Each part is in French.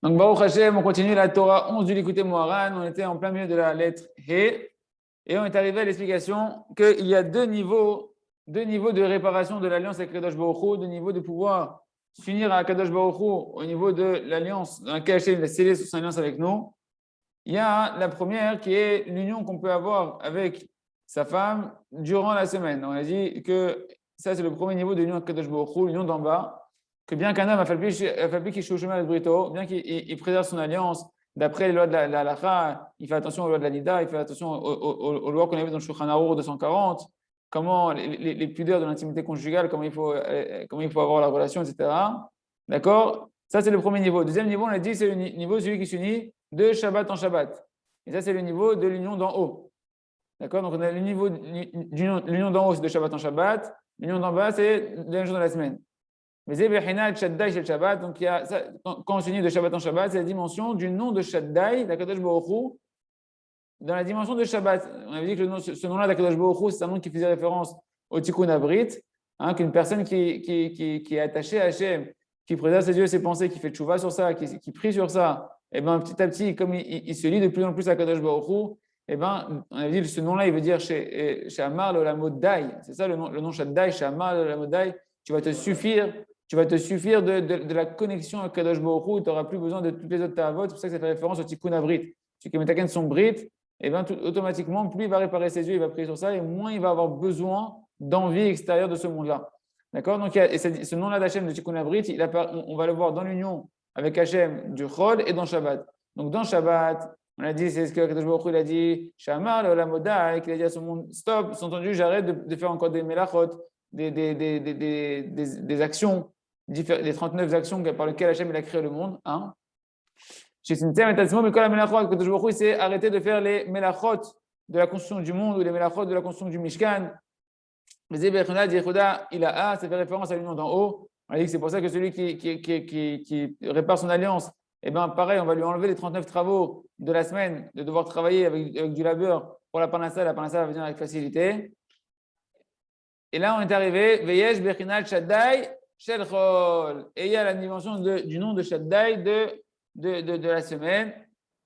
Donc, Baruch Hashem, on continue la Torah 11 du Likutei Moharan. On était en plein milieu de la lettre He. Et on est arrivé à l'explication qu'il y a deux niveaux de réparation de l'alliance avec Kadosh Baruch Hu, deux niveaux de pouvoir s'unir à Kadosh Baruch Hu au niveau de l'alliance dans laquelle Hashem a scellé son alliance avec nous. Il y a la première qui est l'union qu'on peut avoir avec sa femme durant la semaine. On a dit que ça, c'est le premier niveau de l'union avec Kadosh Baruch Hu, l'union d'en bas. Que bien qu'un homme a fait qu'il chemin avec Brito, bien qu'il préserve son alliance, d'après les lois de la halakha, il fait attention aux lois de la Nida, il fait attention aux lois qu'on avait dans le Shulchan Arour 240, comment les pudeurs de l'intimité conjugale, comment il faut avoir la relation, etc. D'accord? Ça, c'est le premier niveau. Deuxième niveau, on a dit, c'est le niveau celui qui s'unit de Shabbat en Shabbat. Et ça, c'est le niveau de l'union d'en haut. D'accord? Donc, on a le niveau l'union d'en haut, c'est de Shabbat en Shabbat. L'union d'en bas, c'est d'un jour de la semaine. Mais Zebechinat Shaddai chez le Shabbat, donc il y a ça, quand on s'unit de Shabbat en Shabbat, c'est la dimension du nom de Shaddai, d'Akadosh Baruch Hu, dans la dimension de Shabbat. On avait dit que ce nom-là d'Akadosh Baruch Hu, c'est un nom qui faisait référence au Tikkun Abrit, qu'une personne qui est attachée à Hachem, qui préserve ses yeux et ses pensées, qui fait tchouva sur ça, qui prie sur ça, et bien petit à petit, comme il se lie de plus en plus à Akadosh Baruch Hu, et ben, on avait dit que ce nom-là, il veut dire chez Amar le Lamodai. C'est ça le nom Shaddai, chez Amar le Lamodai. Tu vas te suffire de la connexion avec Kadosh Baruch Hu, tu n'auras plus besoin de toutes les autres ta'avot. C'est pour ça que ça fait référence au Tikkun Abrit. Celui qui met son Brit, et bien automatiquement, plus il va réparer ses yeux, il va prier sur ça, et moins il va avoir besoin d'envie extérieure de ce monde-là. D'accord? Donc, ce nom-là d'Hachem de Tikkun Abrit, on va le voir dans l'union avec Hachem du Chol et dans Shabbat. Donc, dans Shabbat, on a dit, c'est ce que Kadosh Baruch Hu a dit, Shamar, le Lamoda, qu'il a dit à son monde, stop, entendu, j'arrête de faire encore des melachot, des actions, les 39 actions par lesquelles Hachem a créé le monde. Chez Sintem et Tatsimo, mais quand la melachot, que toujours il s'est arrêté de faire les melachot de la construction du monde ou les melachot de la construction du Mishkan. Les Zébechuna, Yehuda, ça fait référence à l'union d'en haut. On a dit que c'est pour ça que celui qui répare son alliance, et bien pareil, on va lui enlever les 39 travaux de la semaine, de devoir travailler avec du labeur pour la parnassa va venir avec facilité. Et là, on est arrivé, Veyesh Bechinat Shaddai Shel Chol. Et il y a la dimension du nom de Shaddai de la semaine,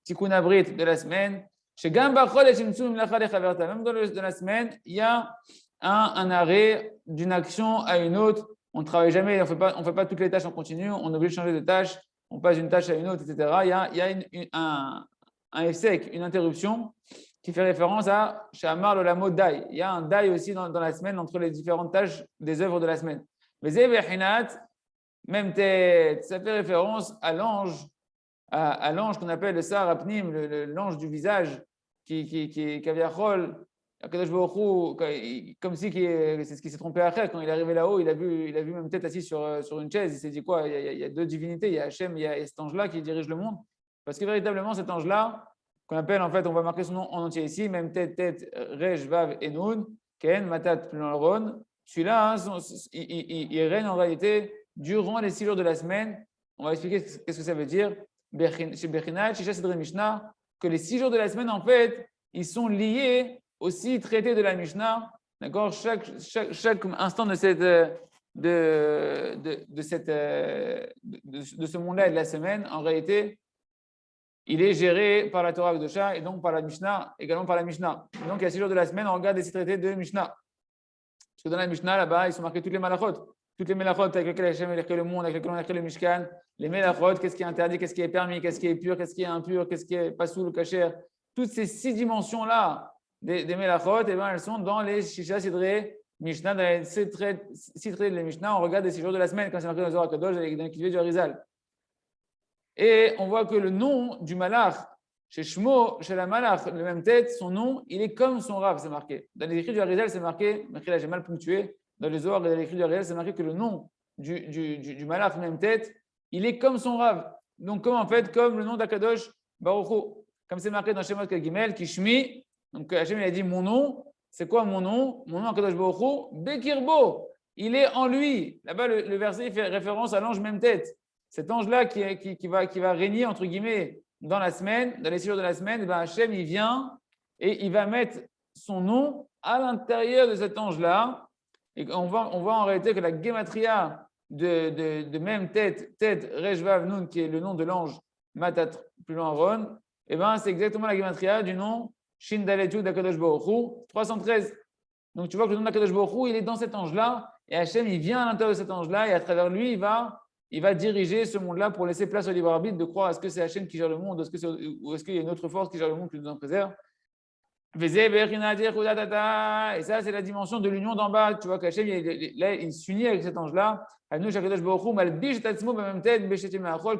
Tikkun Abrit de la semaine. Chez Gamba Chol et Shimtsum Mlacha Lechaverta. Même dans la semaine, il y a un arrêt d'une action à une autre. On ne travaille jamais, on ne fait pas toutes les tâches en continu, on est obligé de changer de tâche, on passe d'une tâche à une autre, etc. Il y a un effet, une interruption qui fait référence à Shamar le Lamo Dai. Il y a un Dai aussi dans la semaine entre les différentes tâches des œuvres de la semaine. Mais Zebechinat, même tête, ça fait référence à l'ange qu'on appelle le Sar Apnim, l'ange du visage, qui est Kaviachol, Akadosh Baruch Hu, comme si c'est ce qui s'est trompé après. Quand il est arrivé là-haut, il a vu même tête assise sur une chaise. Il s'est dit quoi? Il y a deux divinités, il y a Hachem, il y a cet ange-là qui dirige le monde. Parce que véritablement, cet ange-là, qu'on appelle en fait, on va marquer son nom en entier ici, même tête, Rej, Vav et Nun, Ken, Matat, Pluralron. Celui-là, il règne en réalité durant les 6 jours de la semaine. On va expliquer qu'est-ce que ça veut dire. Chez Bechinat, chez Chassidre Mishnah, que les 6 jours de la semaine, en fait, ils sont liés aux 6 traités de la Mishnah. D'accord? Chaque instant de ce monde-là et de la semaine, en réalité, il est géré par la Torah Kedosha et donc par la Mishnah, également par la Mishnah. Et donc, il y a 6 jours de la semaine, on regarde les 6 traités de Mishnah. Parce que dans la Mishnah, là-bas, ils sont marqués toutes les malachot. Toutes les melachot avec lesquelles Hachem a créé le monde, avec lesquelles on a créé le Mishkan. Les melachot, qu'est-ce qui est interdit, qu'est-ce qui est permis, qu'est-ce qui est pur, qu'est-ce qui est impur, qu'est-ce qui est pas sous le kasher. Toutes ces 6 dimensions-là des melachot, eh ben, elles sont dans les Shisha Sidré Mishnah, dans les 6 traités de la Mishnah. On regarde les 6 jours de la semaine quand c'est marqué dans le Zohar Kadosh avec dans le Kilvé du Harizal. Et on voit que le nom du malach, chez Shmo, chez la malach, le même tête, son nom, il est comme son Rav, c'est marqué. Dans les écrits du Harizal, c'est marqué, là j'ai mal ponctué, dans les Zohar et dans les écrits du Harizal, c'est marqué que le nom du malach, même tête, il est comme son Rav. Donc, comme le nom d'Akadosh Baruch Hu. Comme c'est marqué dans Shemot Kagimel, Kishmi, donc Hachem il a dit mon nom, c'est quoi mon nom? Mon nom Akadosh Baruch Hu, Bekirbo, il est en lui. Là-bas, le verset fait référence à l'ange même tête. Cet ange-là qui va régner, entre guillemets, dans la semaine, dans les 6 jours de la semaine, et ben Hachem, il vient et il va mettre son nom à l'intérieur de cet ange-là. Et on voit en réalité que la gematria de même tête, Rejvav Nun, qui est le nom de l'ange Matat, plus loin Ron, et ben c'est exactement la gematria du nom Shin Dalet Yud Akadosh Baruch Hu, 313. Donc tu vois que le nom d'Akadosh Baruch Hu, il est dans cet ange-là, et Hachem, il vient à l'intérieur de cet ange-là, et à travers lui, il va diriger ce monde-là pour laisser place au libre arbitre de croire est-ce que c'est Hachem qui gère le monde, ou est-ce qu'il y a une autre force qui gère le monde qui nous en préserve. Et ça, c'est la dimension de l'union d'en bas. Tu vois qu'Hachem, il s'unit avec cet ange-là. Que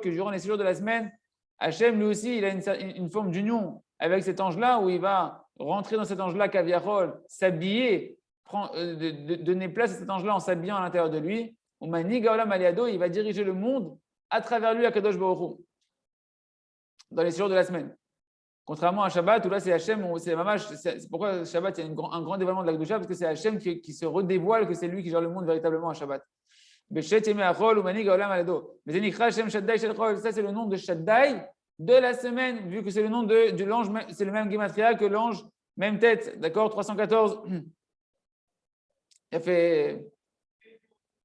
durant les 6 jours de la semaine, Hachem, lui aussi, il a une forme d'union avec cet ange-là où il va rentrer dans cet ange-là, Kaviachol, s'habiller, donner place à cet ange-là en s'habillant à l'intérieur de lui. Il va diriger le monde à travers lui à Kadosh Baruch Hu, dans les 6 jours de la semaine. Contrairement à Shabbat, où là c'est Hachem, c'est pourquoi Shabbat, il y a un grand dévoilement de la Kedusha, parce que c'est Hachem qui se redévoile que c'est lui qui gère le monde véritablement à Shabbat. Ça, c'est le nom de Shaddai de la semaine, vu que c'est le nom de l'ange, c'est le même gematria que l'ange, même tête, d'accord, 314. Il a fait.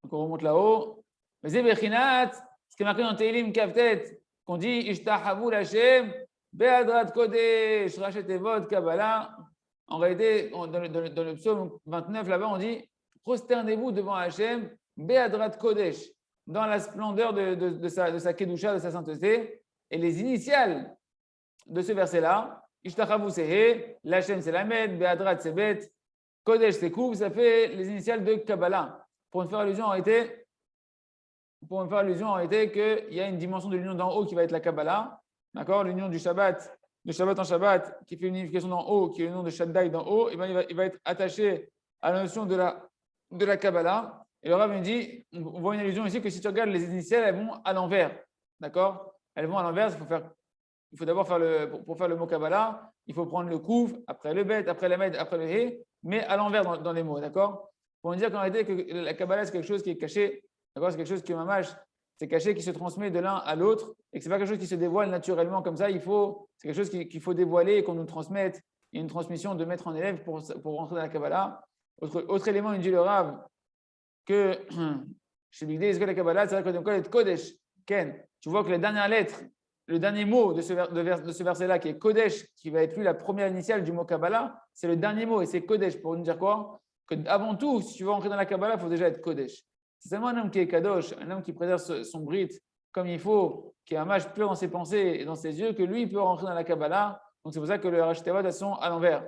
Donc on remonte là-haut. Mais c'est Bechinat, ce qui est marqué dans Teilim Kavtet, qu'on dit Ishtahavu l'Hachem. Be'adrat Kodesh, Rachetevot, Kabbalah. En réalité, dans le psaume 29, là-bas, on dit prosternez-vous devant Hachem, Be'adrat Kodesh, dans la splendeur de sa Kedusha, de sa sainteté. Et les initiales de ce verset-là, Ishtachavu c'est He, l'Hachem c'est Lamed, Be'adrat c'est Bet, Kodesh c'est Kouf, ça fait les initiales de Kabbalah. Pour me faire allusion en réalité qu'il y a une dimension de l'union d'en haut qui va être la Kabbalah. D'accord, l'union du Shabbat, de Shabbat en Shabbat, qui fait une unification d'en haut, qui est le nom de Shaddai d'en haut, et bien il va être attaché à la notion de la Kabbalah. Et le Rav me dit, on voit une allusion ici que si tu regardes les initiales, elles vont à l'envers. D'accord, elles vont à l'envers. Il faut d'abord pour faire le mot Kabbalah, il faut prendre le Kouf, après le Bet, après le Med, après le He, mais à l'envers dans les mots. D'accord, pour dire qu'en réalité, que la Kabbalah, c'est quelque chose qui est caché. D'accord, c'est quelque chose qui est mamash. C'est caché, qui se transmet de l'un à l'autre et que ce n'est pas quelque chose qui se dévoile naturellement comme ça. C'est quelque chose qu'il faut dévoiler et qu'on nous transmette. Il y a une transmission de maître en élève pour rentrer dans la Kabbalah. Autre élément, il dit le Rav que chez Bigdé, est-ce que la Kabbalah, c'est vrai que c'est Kodesh, Ken. Tu vois que la dernière lettre, le dernier mot de ce verset-là, qui est Kodesh, qui va être lui la première initiale du mot Kabbalah, c'est le dernier mot et c'est Kodesh. Pour nous dire quoi? Que avant tout, si tu veux rentrer dans la Kabbalah, il faut déjà être Kodesh. C'est seulement un homme qui est kadosh, un homme qui préserve son brit comme il faut, qui est un mage pur dans ses pensées et dans ses yeux, que lui, il peut rentrer dans la Kabbalah. Donc, c'est pour ça que le Rachetevot, elles sont à l'envers.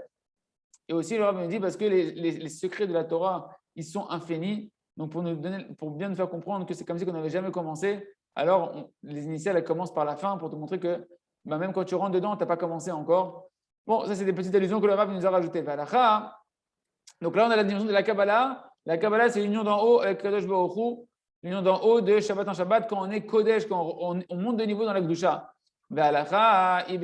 Et aussi, le Rav me dit, parce que les secrets de la Torah, ils sont infinis. Donc, pour bien nous faire comprendre que c'est comme si on n'avait jamais commencé, alors les initiales, elles commencent par la fin pour te montrer que même quand tu rentres dedans, tu n'as pas commencé encore. Bon, ça, c'est des petites allusions que le Rav nous a rajoutées. Donc là, on a la dimension de la Kabbalah. La Kabbalah, c'est l'union d'en haut avec Kadosh Baruch Hu, l'union d'en haut de Shabbat en Shabbat, quand on est Kodesh, quand on monte de niveau dans la Kedusha. Et la halacha, il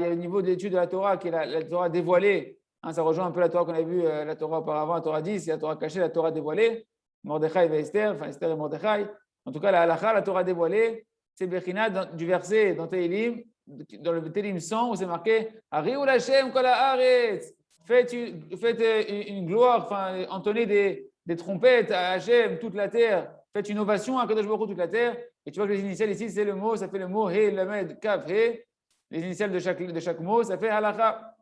y a le niveau d'étude de la Torah, qui est la Torah dévoilée. Ça rejoint un peu la Torah qu'on a vue, la Torah auparavant, la Torah 10, et la Torah cachée, la Torah dévoilée. Mordechai et Esther, enfin Esther et Mordechai. En tout cas, la halacha, la Torah dévoilée, c'est Bechina du verset dans Teilim, dans le Teilim 100, où c'est marqué Ariou Hashem kol haaretz. Faites une gloire, enfin, entonnez des trompettes à Hachem, toute la terre. Faites une ovation à Kadosh Baruch Hu, toute la terre. Et tu vois que les initiales ici, c'est le mot, ça fait le mot He, Lamed, Kav, He. Les initiales de chaque mot, ça fait Halakha.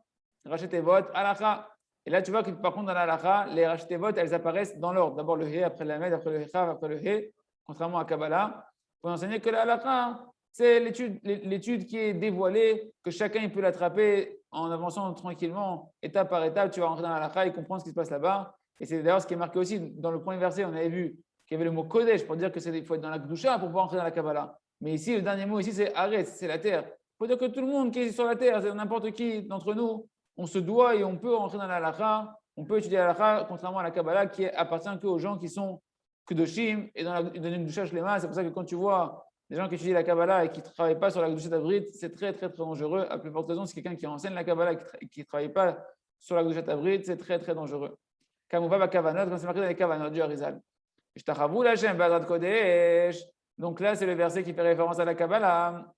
Rachetevot, Halakha. Et là, tu vois que par contre, dans la Halakha, les Rachetevot, elles apparaissent dans l'ordre. D'abord le He, après le Lamed, après le Hechav, après le He. Contrairement à Kabbalah, pour enseigner que la Halakha, c'est l'étude qui est dévoilée, que chacun peut l'attraper en avançant tranquillement, étape par étape. Tu vas rentrer dans la halakha et comprendre ce qui se passe là-bas. Et c'est d'ailleurs ce qui est marqué aussi dans le premier verset. On avait vu qu'il y avait le mot Kodesh pour dire qu'il faut être dans la Kedusha pour pouvoir entrer dans la Kabbalah. Mais ici, le dernier mot ici, c'est Aretz, c'est la terre. Il faut dire que tout le monde qui est sur la terre, n'importe qui d'entre nous, on se doit et on peut rentrer dans la halakha. On peut étudier la halakha, contrairement à la Kabbalah qui appartient qu'aux gens qui sont Kedoshim et dans une Kedusha Shlema. C'est pour ça que quand tu vois les gens qui étudient la Kabbalah et qui ne travaillent pas sur la Kedusha Tavrit, c'est très, très, très dangereux. À plus forte raison, c'est quelqu'un qui enseigne la Kabbalah et qui ne travaille pas sur la Kedusha Tavrit, c'est très, très dangereux. Kamouva Kavanot, quand c'est marqué dans les Kavanot du Harizal. Ishtachavu l'Hashem b'adrat kodesh. Donc là, c'est le verset qui fait référence à la Kabbalah.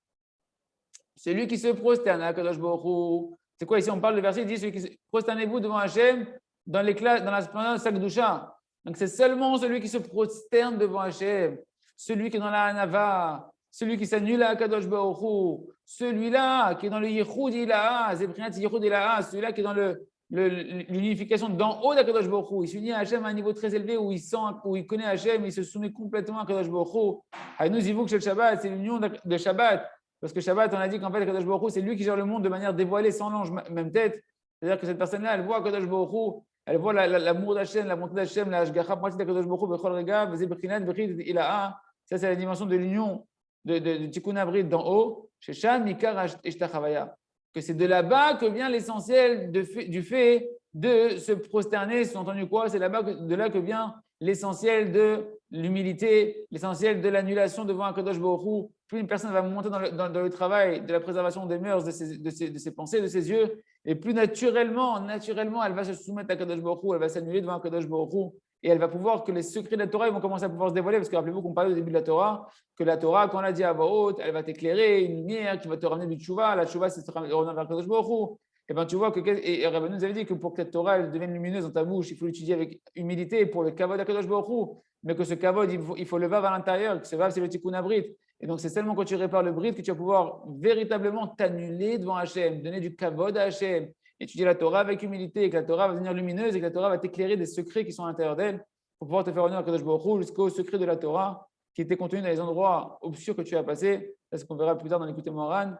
C'est lui qui se prosterne à Kadosh Baruch Hu. C'est quoi ici? On parle, le verset, il dit prosternez-vous devant Hachem dans la splendeur de sa Kedusha. Donc c'est seulement celui qui se prosterne devant Hachem. celui qui est dans la Hanava, celui qui s'annule à Kadosh Baruch Hu, celui-là qui est dans le Yichud Ilaha, Zebrinat Yichud Ilaha, celui-là qui est dans l'unification d'en haut d'Akadosh Baruch Hu. Il s'unit à Hachem à un niveau très élevé où il sent, où il connaît Hachem, il se soumet complètement à Akadosh Baruch Hu. Haïnou Zivuk Shel Shabbat, c'est l'union de Shabbat. Parce que Shabbat, on a dit qu'en fait, Akadosh Baruch Hu, c'est lui qui gère le monde de manière dévoilée, sans l'ange, même tête. C'est-à-dire que cette personne-là, elle voit Akadosh Baruch Hu, elle voit l'amour d'Hachem, la bonté d'Hachem, la Hashgacha pratique d'Akadosh Baruch Hu, Bechol Rega, Vezebrinat Bechid Ilaha. Ça, c'est la dimension de l'union de Tikkun Abrit d'en haut, chez Sham, Mikar Eshtachavaya. Que c'est de là-bas que vient l'essentiel du fait de se prosterner. Sous-entendu quoi? C'est de là que vient l'essentiel de l'humilité, l'essentiel de l'annulation devant un Kadosh Baruch Hu. Plus une personne va monter dans le travail de la préservation des mœurs, de ses pensées, de ses yeux, et plus naturellement, elle va se soumettre à Kadosh Baruch Hu, elle va s'annuler devant un Kadosh Baruch Hu, et elle va pouvoir que les secrets de la Torah ils vont commencer à pouvoir se dévoiler, parce que rappelez-vous qu'on parlait au début de la Torah, que la Torah, quand on l'a dit à voix haute, elle va t'éclairer, une lumière qui va te ramener du tchouva. La tchouva, c'est te ramener vers Kadosh Baruch Hu. Et bien tu vois et Rabbi nous avait dit que pour que cette Torah elle devienne lumineuse dans ta bouche, il faut l'étudier avec humilité pour le kavod à Kadosh Baruch Hu, mais que ce kavod, il faut le vav à l'intérieur, que ce vav, c'est le tikkun abrit. Et donc c'est seulement quand tu répares le brit que tu vas pouvoir véritablement t'annuler devant Hachem, donner du kavod à Hachem, étudier la Torah avec humilité, et que la Torah va devenir lumineuse et que la Torah va t'éclairer des secrets qui sont à l'intérieur d'elle, pour pouvoir te faire honneur à Kadosh Baruch Hu jusqu'au secret de la Torah qui était contenu dans les endroits obscurs que tu as passés. C'est ce qu'on verra plus tard dans l'écoute Moran.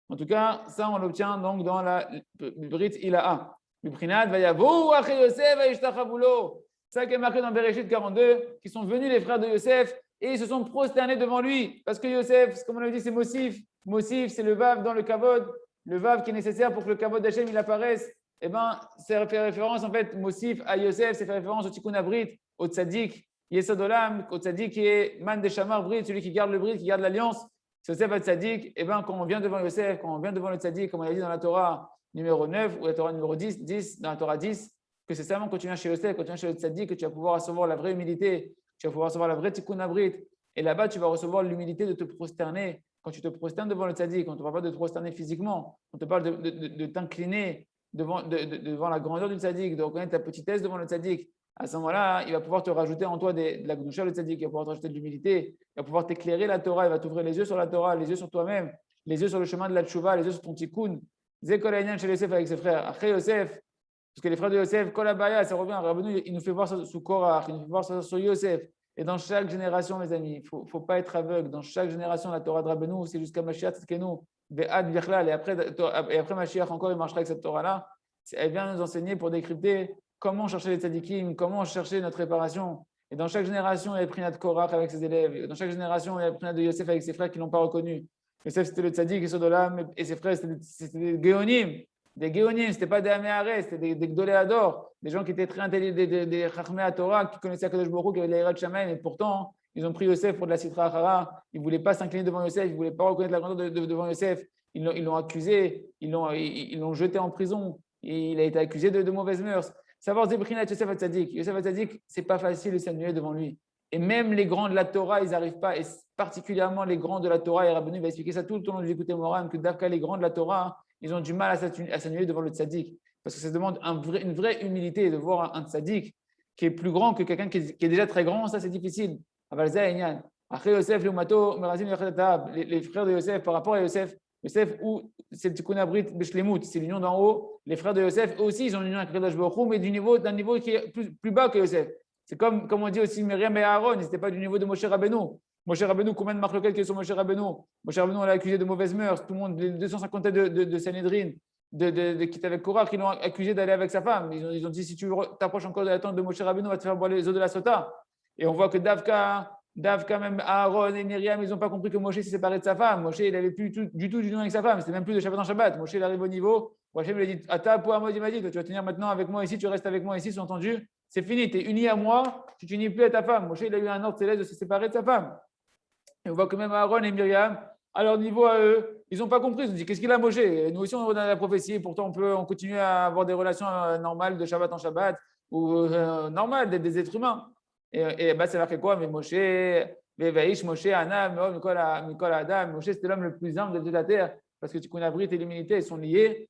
En tout cas, ça, on l'obtient donc dans la Brit Ilaha. Biprinat vayavo achei Yosef vayishtachavulu. Ça qui est marqué dans Bereshit 42, qui sont venus les frères de Yosef et ils se sont prosternés devant lui. Parce que Yosef, comme on l'a dit, c'est Mosif. Mosif, c'est le vav dans le kavod, le vav qui est nécessaire pour que le kavod d'Hachem il apparaisse. Eh bien, ça fait référence, en fait, Mosif à Yosef, ça fait référence au Tikkun Abrit, au Tzadik, Yesod Olam, au Tzadik qui est Man de Shamar Brit, celui qui garde le Brit, qui garde l'alliance. Yosef à Tzadik, eh bien, quand on vient devant Yosef, quand on vient devant le Tzadik, comme on l'a dit dans la Torah numéro 9 ou la Torah numéro 10, dans la Torah 10, que c'est seulement quand tu viens chez Yosef, quand tu viens chez le Tzadik, que tu vas pouvoir recevoir la vraie humilité, tu vas pouvoir recevoir la vraie Tikkun Abrit. Et là-bas, tu vas recevoir l'humilité de te prosterner. Quand tu te prosternes devant le Tzadik, on ne te parle pas de te prosterner physiquement, on te parle de t'incliner devant la grandeur du Tzadik, de reconnaître ta petitesse devant le Tzadik. À ce moment-là, il va pouvoir te rajouter en toi de la Gdusha, le Tzadik, il va pouvoir te rajouter de l'humilité, il va pouvoir t'éclairer la Torah, il va t'ouvrir les yeux sur la Torah, les yeux sur toi-même, les yeux sur le chemin de la Tchouva, les yeux sur ton Tikkun. Zekol Aïnan chez Yosef avec ses frères. Après Yosef, parce que les frères de Yosef, Kol Abaya, ça revient, Rabbeinu, il nous fait voir ça sous Korach, il nous fait voir ça sur Yosef. Et dans chaque génération, mes amis, il ne faut pas être aveugle. Dans chaque génération, la Torah de Rabbeinu, c'est jusqu'à Mashiach Tzidkenu, Be'ad Bichlal. Et après Mashiach encore, il marchera avec cette Torah-là. Elle vient nous enseigner pour décrypter comment chercher les tzadikim, comment chercher notre réparation. Et dans chaque génération, il y a le Prinat de Korach avec ses élèves. Dans chaque génération, il y a le Prinat de Yosef avec ses frères qui ne l'ont pas reconnu. Yosef, c'était le tzadik, et Sodolam, et ses frères, c'était des Géonim. Des Géonim, ce n'était pas des Améharès, c'était des Gdoléador, des gens qui étaient très intelligents, des Chachmé à Torah, qui connaissaient Akadosh Baruch Hu, qui avaient de la Hirat Shamayim, et pourtant, ils ont pris Yosef pour de la Sitra Achara. Ils ne voulaient pas s'incliner devant Yosef, ils ne voulaient pas reconnaître la grandeur devant Yosef. Ils l'ont accusé, ils l'ont jeté en prison. Il a été accusé de mauvaises mœurs. Savoir Zebrinat Yosef Hatzadik. Yosef Hatzadik, ce n'est pas facile de s'annuler devant lui. Et même les grands de la Torah, ils n'arrivent pas, et particulièrement les grands de la Torah, et Rabbeinu va expliquer ça tout le long de l'écouter Moran, que d'Afka, les grands de la Torah, ils ont du mal à s'annuler devant le Tzadik. Parce que ça demande une vraie humilité de voir un Tzadik qui est plus grand que quelqu'un qui est déjà très grand, ça c'est difficile. Après Yosef, les frères de Yosef, par rapport à Yosef, où c'est le Tikkun Abrit Beshlemut, c'est l'union d'en haut. Les frères de Yosef, eux aussi, ils ont une union avec Kadosh Baruch Hu, mais d'un niveau qui est plus bas que Yosef. C'est comme on dit aussi Myriam et Aaron, ils n'étaient pas du niveau de Moshe Rabbeinu. Moshe Rabbeinu, combien de marques qui sont Moshe Rabbeinu? Moshe Rabbeinu, on l'a accusé de mauvaises mœurs. Tout le monde, les 250 de Sanhedrin, qui étaient avec Korach, ils l'ont accusé d'aller avec sa femme. Ils ont dit si tu t'approches encore de la tente de Moshe Rabbeinu, on va te faire boire les eaux de la Sota. Et on voit que Davka, même Aaron et Myriam, ils n'ont pas compris que Moshe s'est séparé de sa femme. Moshe, il n'avait plus du tout d'union avec sa femme. C'était même plus de Shabbat en Shabbat. Moshe, il arrive au niveau. Moshe lui a dit Ata pour Amod, il m'a dit tu vas tenir maintenant avec moi ici, tu restes avec moi ici, sous-entendu. C'est fini, tu es uni à moi, tu t'unis plus à ta femme. Moshe, il a eu un ordre céleste de se séparer de sa femme. Et on voit que même Aaron et Myriam, à leur niveau à eux, ils n'ont pas compris. Ils ont dit qu'est-ce qu'il a Moshe? Nous aussi, on est dans la prophétie. Pourtant, on continue à avoir des relations normales de Shabbat en Shabbat ou normales des êtres humains. Et ça va faire quoi? Mais Moshe, Moshe, Anna, Mikol Adam, Moshe, c'était l'homme le plus humble de la terre parce que tu connais Brit et l'humilité, ils sont liés.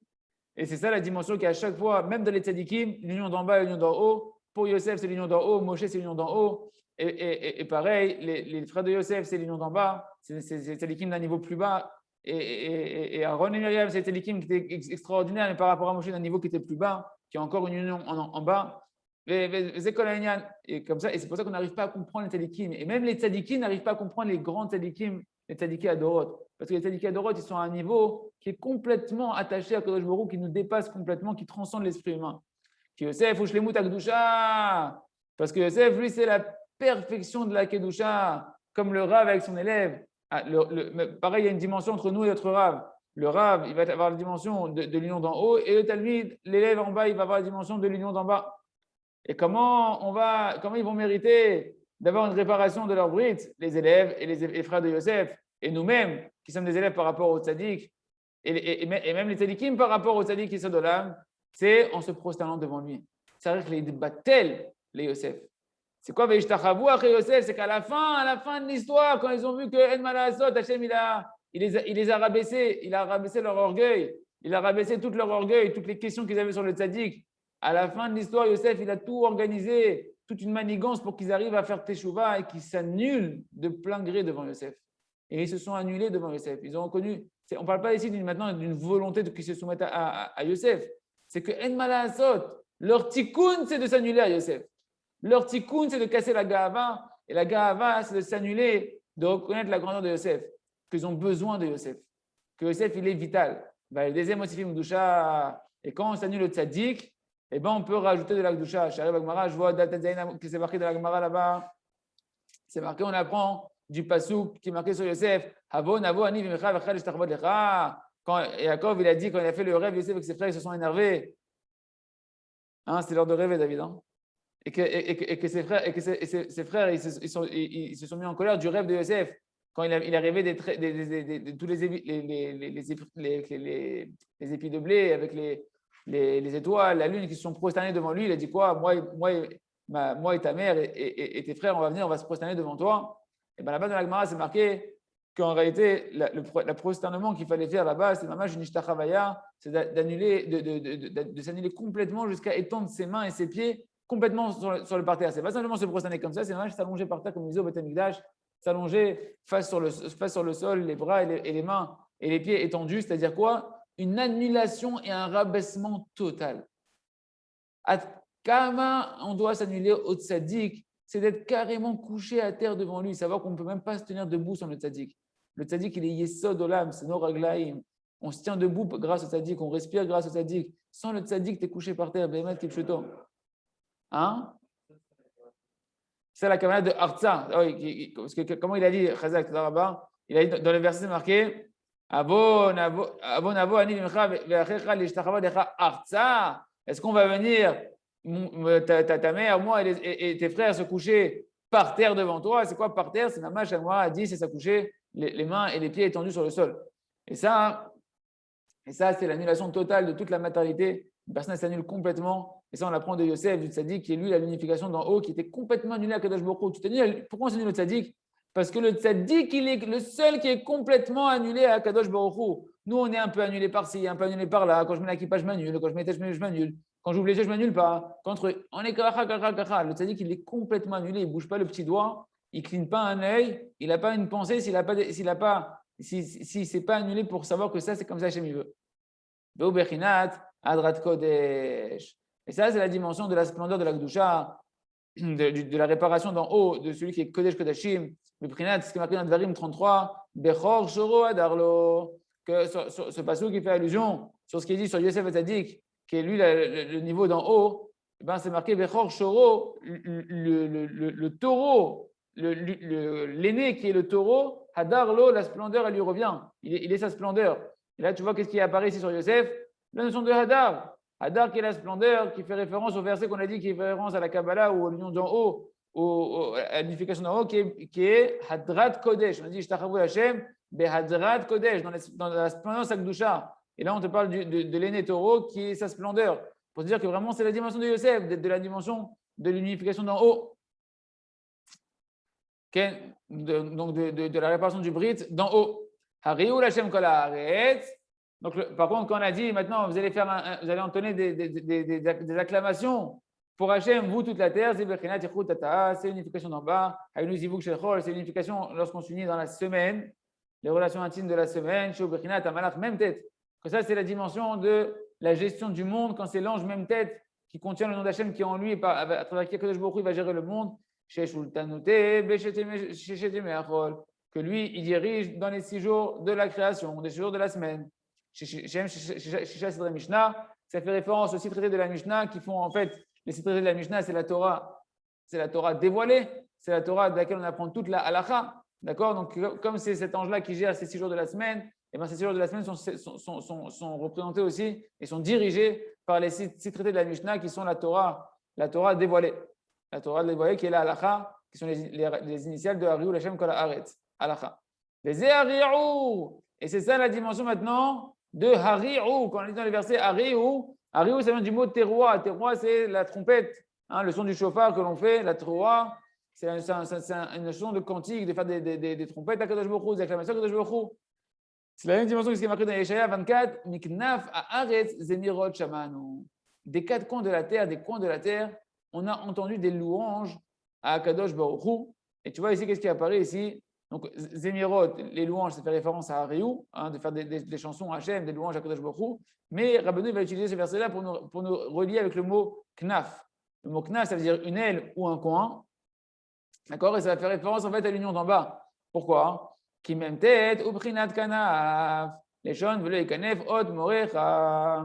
Et c'est ça la dimension qui, à chaque fois, même dans les tzadikim, l'union d'en bas et l'union d'en haut. Pour Yosef, c'est l'union d'en haut. Moshe, c'est l'union d'en haut. Et pareil, les frères de Yosef, c'est l'union d'en bas, c'est Tzadikim d'un niveau plus bas. Et Aaron et Myriam, c'est Tzadikim qui était extraordinaire, mais par rapport à Moshe, d'un niveau qui était plus bas, qui a encore une union en bas. Et comme ça, et c'est pour ça qu'on n'arrive pas à comprendre les Tzadikim. Et même les Tzadikim n'arrivent pas à comprendre les grands Tzadikim, les Tzadikim Adorot. Parce que les Tzadikim Adorot, ils sont à un niveau qui est complètement attaché à Kadosh Baruch Hu, qui nous dépasse complètement, qui transcende l'esprit humain. Qui Yosef, Ushlemut Akdusha. Parce que Yosef, lui, c'est la perfection de la Kedusha, comme le Rav avec son élève. Pareil, il y a une dimension entre nous et notre Rav. Le Rav, il va avoir la dimension de l'union d'en haut, et le Talmid, l'élève en bas, il va avoir la dimension de l'union d'en bas. Et comment ils vont mériter d'avoir une réparation de leur brit, les élèves et les frères de Yosef, et nous-mêmes, qui sommes des élèves par rapport au tzaddik, et même les tzaddikim par rapport au tzaddik qui sont de l'âme, c'est en se prosternant devant lui. C'est-à-dire que les battels, les Yosef. C'est quoi Veishtachavu après Yosef? C'est qu'à la fin de l'histoire, quand ils ont vu que En Malasot, Hachem, il les a rabaissés, il a rabaissé leur orgueil, il a rabaissé tout leur orgueil, toutes les questions qu'ils avaient sur le tzaddik. À la fin de l'histoire, Yosef, il a tout organisé, toute une manigance pour qu'ils arrivent à faire Teshuvah et qu'ils s'annulent de plein gré devant Yosef. Et ils se sont annulés devant Yosef. Ils ont reconnu. On ne parle pas ici maintenant d'une volonté de qu'ils se soumettent à Yosef. C'est que En Malasot, leur tikkun, c'est de s'annuler à Yosef. Leur tikkun, c'est de casser la ga'ava. Et la ga'ava, c'est de s'annuler, de reconnaître la grandeur de Yosef. Qu'ils ont besoin de Yosef. Que Yosef, il est vital. Le deuxième Osifim Gdusha. Et quand on s'annule au tzaddik, eh ben, on peut rajouter de la Gdusha. J'arrive à Gemara, je vois que c'est marqué dans la Gemara là-bas. C'est marqué, on apprend du Passouk qui est marqué sur Yosef. Quand Yaakov, il a dit, quand il a fait le rêve, Yosef avec ses frères, ils se sont énervés. Hein, c'est l'heure de rêver, David. Hein, et que ses frères, ils se sont mis en colère du rêve de Yosef. Quand il est arrivé tous les épis de blé avec les étoiles, la lune qui se sont prosternés devant lui, il a dit quoi? Moi et ta mère et tes frères, on va venir, on va se prosterner devant toi. Et bien là-bas dans la Gemara, c'est marqué qu'en réalité, le prosternement qu'il fallait faire là-bas, c'est mamash une ishtachavaya, c'est de s'annuler complètement jusqu'à étendre ses mains et ses pieds complètement sur le parterre. C'est pas simplement se prosterner comme ça, c'est mamash s'allonger par terre comme ils disaient au Beth Amikdash, s'allonger face sur le sol, les bras et les mains et les pieds étendus, c'est-à-dire quoi? Une annulation et un rabaissement total. Kama, on doit s'annuler au tzaddik, c'est d'être carrément couché à terre devant lui, savoir qu'on ne peut même pas se tenir debout sans le tzaddik. Le tzaddik, il est yesod olam, c'est nos raglaïm. On se tient debout grâce au tzaddik, on respire grâce au tzaddik. Sans le tzaddik, tu es couché par terre, Behemet Kipchuto. Hein? C'est la camarade de Artsa. Parce que, comment il a dit, Chazak, il a dit dans le verset marqué est-ce qu'on va venir, ta mère, moi et tes frères se coucher par terre devant toi? C'est quoi par terre? C'est la mâche à moi a dit, c'est s'accoucher les mains et les pieds étendus sur le sol. Et ça c'est l'annulation totale de toute la matérialité. Une personne s'annule complètement. Et ça, on l'apprend de Yosef, du tzaddik, qui est lui, la l'unification d'en haut, qui était complètement annulé à Kadosh Baruch Hu. Tu t'annules, pourquoi on s'annule au tzaddik? Parce que le tzaddik, il est le seul qui est complètement annulé à Kadosh Baruch Hu. Nous, on est un peu annulé par-ci, un peu annulé par-là. Quand je mets l'équipage, je m'annule. Quand je mets les têches, je m'annule. Quand j'ouvre les yeux, je m'annule pas. On est kacha. Le tzaddik, il est complètement annulé. Il ne bouge pas le petit doigt. Il ne cligne pas un œil. Il n'a pas une pensée si c'est pas annulé pour savoir que ça, c'est comme ça Hachem il veut. Adrat Kodesh. Et ça, c'est la dimension de la splendeur de la Gdusha, de la réparation d'en haut, de celui qui est Kodesh Kodashim. Le Prinat, ce qui est marqué dans Dvarim 33, Bechor Shoro Adarlo, que ce passage qui fait allusion sur ce qui est dit sur Yosef Tzadik, qui est lui le niveau d'en haut, ben c'est marqué Bechor Shoro, le taureau, l'aîné qui est le taureau, Adarlo, la splendeur, elle lui revient. Il est sa splendeur. Et là, tu vois qu'est-ce qui apparaît ici sur Yosef? La notion de Hadar. Hadar qui est la splendeur, qui fait référence au verset qu'on a dit, qui fait référence à la Kabbalah ou à l'union d'en haut, à l'unification d'en haut, qui est Hadrat Kodesh. On a dit, Shtachavu Hashem, Behadrat Kodesh, dans la splendeur de sa Kedusha. Et là, on te parle de l'aîné taureau qui est sa splendeur. Pour te dire que vraiment, c'est la dimension de Yosef, de la dimension de l'unification d'en haut. Donc, de la réparation du Brit d'en haut. Hariou Hashem Kol Haaretz. Donc, par contre, quand on a dit maintenant, vous allez entonner des acclamations Pour Hachem, vous, toute la terre, c'est l'unification d'en bas. C'est l'unification lorsqu'on s'unit dans la semaine, les relations intimes de la semaine. Même tête. Que ça, c'est la dimension de la gestion du monde quand c'est l'ange même tête qui contient le nom d'Hachem qui est en lui et à travers qui Kadosh Baruch Hu, il va gérer le monde. Que lui, il dirige dans les 6 jours de la création, des 6 jours de la semaine. Mishnah, ça fait référence aux 6 traités de la Mishnah qui font en fait, les 6 traités de la Mishnah, c'est la Torah dévoilée, c'est la Torah de laquelle on apprend toute la halakha. D'accord? Donc, comme c'est cet ange-là qui gère ces 6 jours de la semaine, et bien ces 6 jours de la semaine sont représentés aussi et sont dirigés par les 6 traités de la Mishnah qui sont la Torah dévoilée. La Torah dévoilée qui est la halakha, qui sont les initiales de Hariou Lashem Kol Haaretz. Halakha. Les Hariou. Et c'est ça la dimension maintenant de Hariou. Quand on dit dans les versets Hariou, Hariou, ça vient du mot teroua. Teroua, c'est la trompette, le son du chauffard que l'on fait, la teroua. C'est une chanson de cantique, de faire des trompettes à Kadosh Baruch Hu, des acclamations à Kadosh Baruch Hu. C'est la même dimension que ce qui est marqué dans Yeshaya 24, Miknaf Haaretz Zemirot Shamanu. Des 4 coins de la terre, on a entendu des louanges à Kadosh Baruch Hu. Et tu vois ici, qu'est-ce qui apparaît ici? Donc, Zemirot, les louanges, ça fait référence à Hariou, de faire des chansons à Hachem, des louanges à Kadosh Baruch Hu. Mais Rabbeinu va utiliser ce verset-là pour nous relier avec le mot Knaf. Le mot Knaf, ça veut dire une aile ou un coin. D'accord? Et ça va faire référence en fait à l'union d'en bas. Pourquoi? Qui même tête, ou prinat kanaf. Les shon veulent kanef, ot morecha.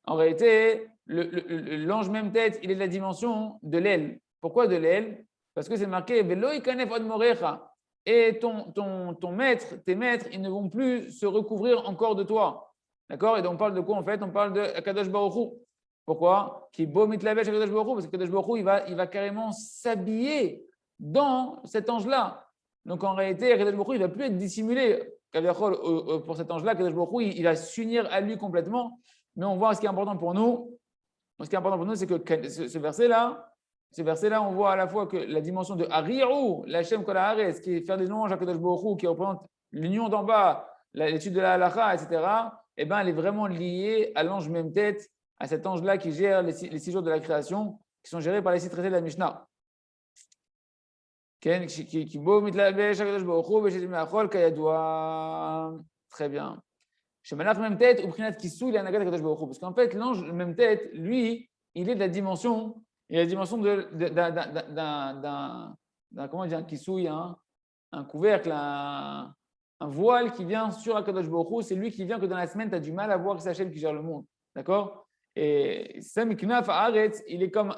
En réalité, l'ange même tête, il est de la dimension de l'aile. Pourquoi de l'aile? Parce que c'est marqué velo kanef ot morecha. Et ton maître, tes maîtres, ils ne vont plus se recouvrir encore de toi. D'accord? Et donc on parle de quoi en fait? On parle de Kadosh Baruch Hu. Pourquoi? Qui beau mitlavesh Kadosh Baruch Hu, parce que Kadosh Baruch Hu, il va carrément s'habiller dans cet ange-là. Donc en réalité, Kadosh Baruch Hu, il ne va plus être dissimulé. Pour cet ange-là, Kadosh Baruch Hu, il va s'unir à lui complètement. Mais on voit ce qui est important pour nous. Ce qui est important pour nous, c'est que ce verset-là, on voit à la fois que la dimension de Hariou, l'Hachem Kol Haaretz, qui est faire des louanges à Kadosh Baruch Hu, qui représente l'union d'en bas, l'étude de la halakha, etc., eh ben, elle est vraiment liée à l'ange même tête, à cet ange-là qui gère les 6 jours de la création, qui sont gérés par les 6 traités de la Mishnah. Très bien. Chez Malach même tête, ou Prinat Kissou, il est un Agat Kadosh Baruch Hu. Parce qu'en fait, l'ange même tête, lui, il est de la dimension, d'un comment dire, un kissouille, un couvercle, un voile qui vient sur Akadosh Baruch Hu. C'est lui qui vient que dans la semaine, tu as du mal à voir que c'est Hachem qui gère le monde. D'accord? Et Sam Knaf Haaretz, il est comme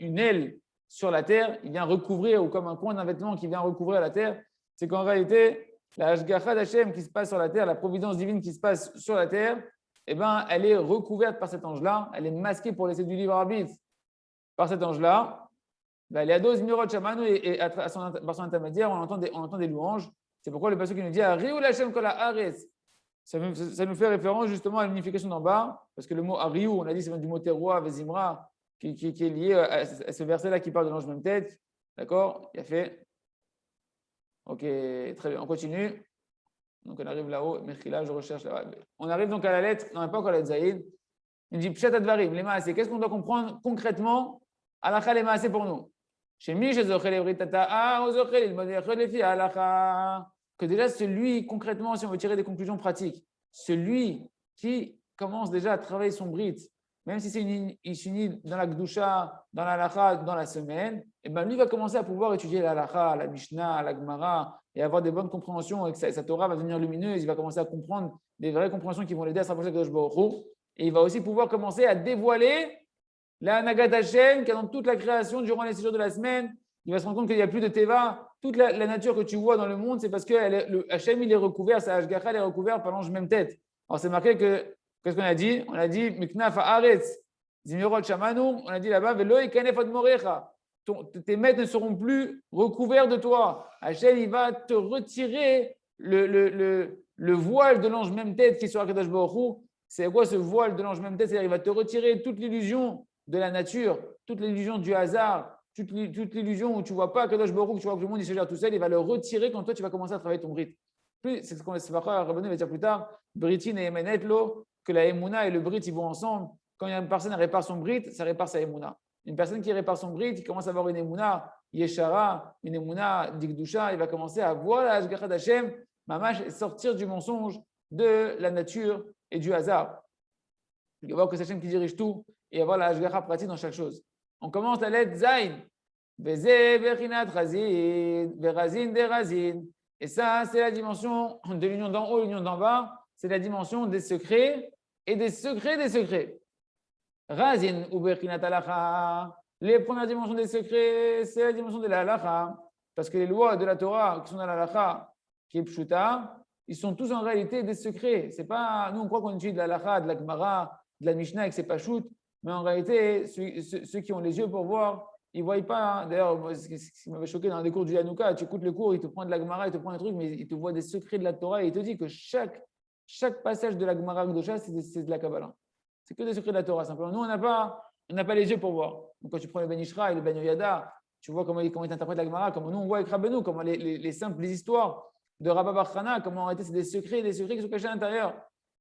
une aile sur la terre, il vient recouvrir, ou comme un coin d'un vêtement qui vient recouvrir la terre. C'est qu'en réalité, la Hashgacha d'Hachem qui se passe sur la terre, la providence divine qui se passe sur la terre, eh ben, elle est recouverte par cet ange-là, elle est masquée pour laisser du libre arbitre par cet ange-là. Ben, il y a 12 mirot shamanu et par son intermédiaire, on entend des louanges. C'est pourquoi le passage qui nous dit Ariou Lashem Kol Haaretz. Ça nous fait référence justement à l'unification d'en bas, parce que le mot Ariou, on a dit, c'est du mot teroua, vezimra, qui est lié à ce verset-là qui parle de l'ange même tête. D'accord? Il a fait. Ok, très bien, on continue. Donc on arrive là-haut, Mechila, je recherche là-bas. On arrive donc à la lettre, non, pas encore la lettre Zaïd. Il dit Pshat Advarim, les maasé. Qu'est-ce qu'on doit comprendre concrètement? Halakha les maasé pour nous. Chez Mi, chez Zochel et Britata, Ozochel, il m'a dit Halakha. Que déjà, celui, concrètement, si on veut tirer des conclusions pratiques, celui qui commence déjà à travailler son brit, même si il s'unit dans la Gdusha, dans la Halakha, dans la semaine, et ben lui va commencer à pouvoir étudier la Halakha, la Mishnah, la Gemara, et avoir des bonnes compréhensions, et que sa Torah va devenir lumineuse, il va commencer à comprendre des vraies compréhensions qui vont l'aider à se rapprocher de Kadosh Baruch Hu, et il va aussi pouvoir commencer à dévoiler la Nagat Hashem, qui est dans toute la création durant les 6 jours de la semaine. Il va se rendre compte qu'il n'y a plus de Teva. Toute la nature que tu vois dans le monde, c'est parce que le Hashem, il est recouvert, sa Hashgacha, elle est recouverte par l'ange même tête. Alors, c'est marqué que, qu'est-ce qu'on a dit? On a dit, Miknaf Haaretz, Zimirot Shamanu, on a dit là-bas, Velo Ikanef Od Morecha. Tes maîtres ne seront plus recouverts de toi. Hashem, il va te retirer le voile de l'ange même tête qui est sur Akadosh Baruch Hu. C'est quoi ce voile de l'ange même tête? C'est-à-dire, il va te retirer toute l'illusion de la nature, toute l'illusion du hasard, toute l'illusion où tu ne vois pas Kadosh Baruch Hu, tu vois que le monde il se gère tout seul, il va le retirer quand toi tu vas commencer à travailler ton brit. C'est ce qu'on va dire plus tard, Britin et Emenet, que la Emouna et le brit ils vont ensemble. Quand une personne répare son brit, ça répare sa Emouna. Une personne qui répare son brit, il commence à avoir une émouna yeshara, une émouna d'Igdusha, il va commencer à voir la Hashgacha d'Hachem, mamash, sortir du mensonge de la nature et du hasard. Il va voir que c'est Hachem qui dirige tout et avoir la Hashgacha pratique dans chaque chose. On commence la lettre Zayn. Et ça, c'est la dimension de l'union d'en haut et l'union d'en bas. C'est la dimension des secrets et des secrets des secrets. Razin ou Bechinat Halacha. Les premières dimensions des secrets, c'est la dimension de la halacha. Parce que les lois de la Torah qui sont dans la halacha, qui est pshuta, ils sont tous en réalité des secrets. C'est pas, nous, on croit qu'on utilise de la halacha, de la Gemara, de la Mishnah et que c'est pas shoot. Mais en réalité, ceux qui ont les yeux pour voir, ils ne voient pas. D'ailleurs, ce qui m'avait choqué dans les cours du Hanouka, tu écoutes le cours, il te prend de la Gemara, il te prend des trucs, mais il te voit des secrets de la Torah et il te dit que chaque passage de la Gemara Gdosha, c'est de la Kabbalah. C'est que des secrets de la Torah, simplement. Nous, on n'a pas les yeux pour voir. Donc, quand tu prends le Ben Ishra et le Ben Yoyada, tu vois comment il interprète la Gemara, comment nous, on voit avec Rabbeinu, comment les simples histoires de Rabba Bar Chana, comment en réalité, c'est des secrets qui sont cachés à l'intérieur.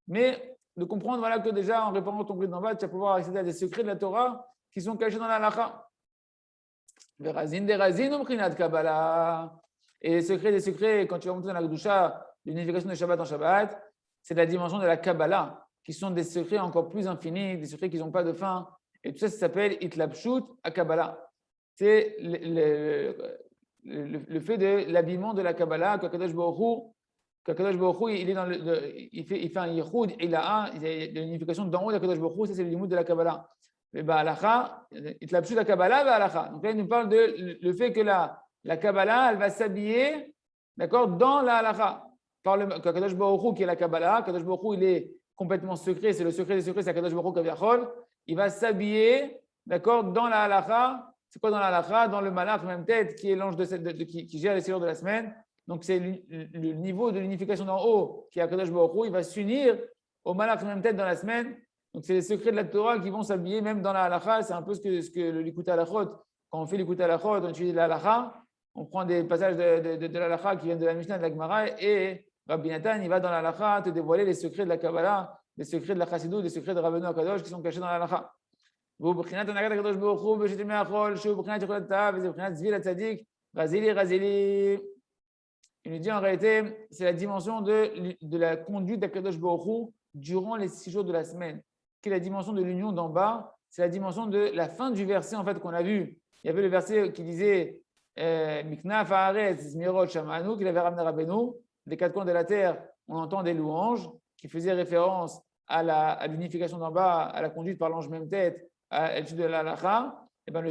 Mais de comprendre voilà, que déjà, en réparant ton brit d'en bas, tu vas pouvoir accéder à des secrets de la Torah qui sont cachés dans la halacha. Et les secrets des secrets, quand tu vas monter dans la Gdusha, l'unification de Shabbat en Shabbat, c'est la dimension de la Kabbalah, qui sont des secrets encore plus infinis, des secrets qui n'ont pas de fin. Et tout ça, ça s'appelle Itlapshut à Kabbalah. C'est le fait de l'habillement de la Kabbalah, qu'Akadosh Baruch Hu, il fait un yichud, il a l'unification d'en haut d'Akadosh Baruch Hu, ça c'est le limud de la Kabbalah. Mais Ba'alacha, Itlapshut la Kabbalah, Ba'alacha. Donc là, il nous parle de le fait que la Kabbalah, elle va s'habiller, d'accord, dans la halacha. Par le Kadosh Baruch Hu qui est la Kabbalah, Kadosh Baruch Hu, il est complètement secret, c'est le secret des secrets, c'est Kadosh Baruch Hu Kaviachol. Il va s'habiller, d'accord, dans la halacha. C'est quoi dans la halacha? Dans le malach, même tête, qui est l'ange qui gère les séjours de la semaine. Donc c'est le niveau de l'unification d'en haut qui est à Kadosh Baruch Hu. Il va s'unir au malach, même tête dans la semaine. Donc c'est les secrets de la Torah qui vont s'habiller même dans la halacha. C'est un peu ce que le Likutei Halachot, quand on fait Likutei Halachot, on utilise la halacha. On prend des passages de la halacha qui viennent de la Mishnah, de la Gemara, et Rabbi Nathan, il va dans la halacha te dévoiler les secrets de la Kabbalah, les secrets de la Chassidut, les secrets de Rabbeinu HaKadosh qui sont cachés dans la halacha. Il nous dit en réalité, c'est la dimension de la conduite d'Akadosh Baruch Hu durant les 6 jours de la semaine, qui est la dimension de l'union d'en bas, c'est la dimension de la fin du verset en fait qu'on a vu. Il y avait le verset qui disait Miknaf haaretz zmirot shamanu, qu'il avait ramené Rabbeinu, des 4 coins de la terre, on entend des louanges qui faisaient référence à l'unification d'en bas, à la conduite par l'ange même tête, à l'étude de la halacha. Et ben